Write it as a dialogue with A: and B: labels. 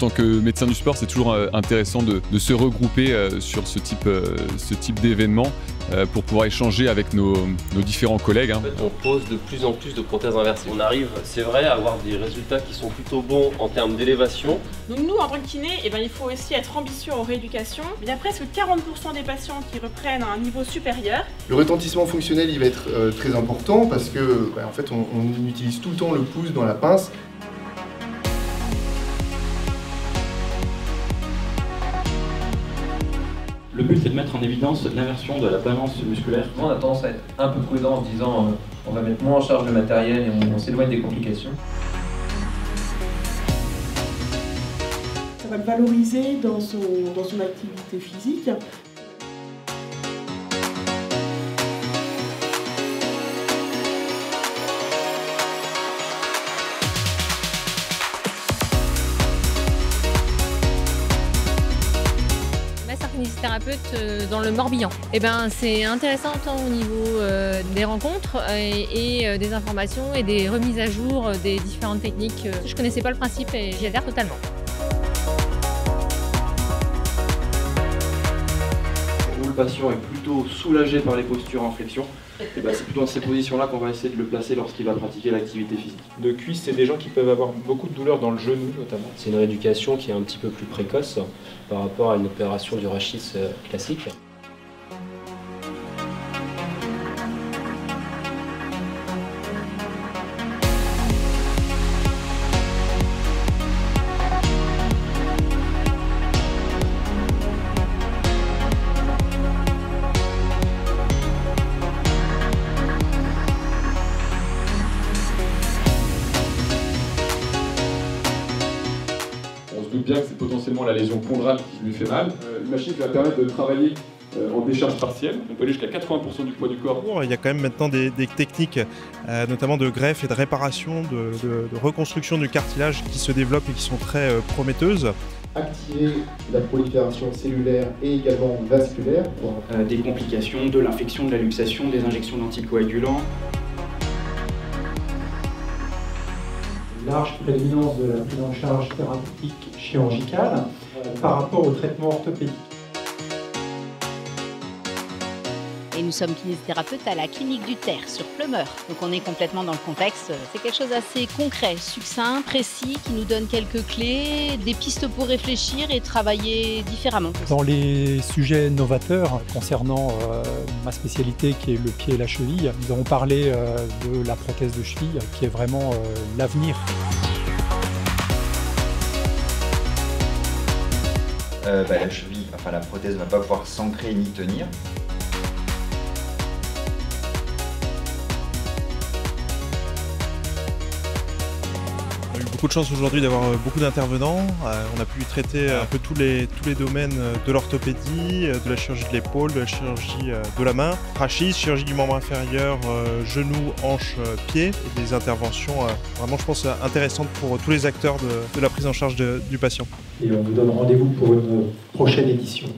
A: tant que médecin du sport, c'est toujours intéressant de se regrouper sur ce type d'événement pour pouvoir échanger avec nos différents collègues.
B: En fait, on pose de plus en plus de prothèses inversées. On arrive, c'est vrai, à avoir des résultats qui sont plutôt bons en termes d'élévation.
C: Donc nous, en tant que kiné, il faut aussi être ambitieux en rééducation. Il y a presque 40% des patients qui reprennent à un niveau supérieur.
D: Le retentissement fonctionnel, il va être très important parce que, en fait, on utilise tout le temps le pouce dans la pince.
E: Le but, c'est de mettre en évidence l'inversion de la balance musculaire.
F: On a tendance à être un peu prudent en se disant on va mettre moins en charge le matériel et on s'éloigne des complications.
G: Ça va le valoriser dans son activité physique.
H: Kinésithérapeute dans le Morbihan. C'est intéressant tant au niveau des rencontres et des informations et des remises à jour des différentes techniques. Je ne connaissais pas le principe et j'y adhère totalement.
E: Où le patient est plutôt soulagé par les postures en flexion, c'est plutôt dans ces positions-là qu'on va essayer de le placer lorsqu'il va pratiquer l'activité physique.
I: De cuisse, c'est des gens qui peuvent avoir beaucoup de douleurs dans le genou notamment.
B: C'est une rééducation qui est un petit peu plus précoce par rapport à une opération du rachis classique.
J: On se doute bien que c'est potentiellement la lésion pondrale qui lui fait mal. Une machine qui va permettre de travailler en décharge partielle. On peut aller jusqu'à 80% du poids du corps.
K: Il y a quand même maintenant des techniques, notamment de greffe et de réparation, de reconstruction du cartilage qui se développent et qui sont très prometteuses.
D: Activer la prolifération cellulaire et également vasculaire.
E: Des complications, de l'infection, de la luxation, des injections d'anticoagulants.
L: Large prédominance de la prise en charge thérapeutique chirurgicale par rapport au traitement orthopédique.
M: Et nous sommes kinésithérapeutes à la clinique du Terre sur Plumeur. Donc on est complètement dans le contexte. C'est quelque chose d'assez concret, succinct, précis, qui nous donne quelques clés, des pistes pour réfléchir et travailler différemment.
L: Dans les sujets novateurs concernant ma spécialité qui est le pied et la cheville, nous avons parlé de la prothèse de cheville qui est vraiment l'avenir.
N: La cheville, la prothèse ne va pas pouvoir s'ancrer ni tenir.
K: On a eu beaucoup de chance aujourd'hui d'avoir beaucoup d'intervenants. On a pu traiter un peu tous les domaines de l'orthopédie, de la chirurgie de l'épaule, de la chirurgie de la main, rachis, chirurgie du membre inférieur, genoux, hanches, pieds, et des interventions vraiment, je pense, intéressantes pour tous les acteurs de la prise en charge du patient.
L: Et on vous donne rendez-vous pour une prochaine édition.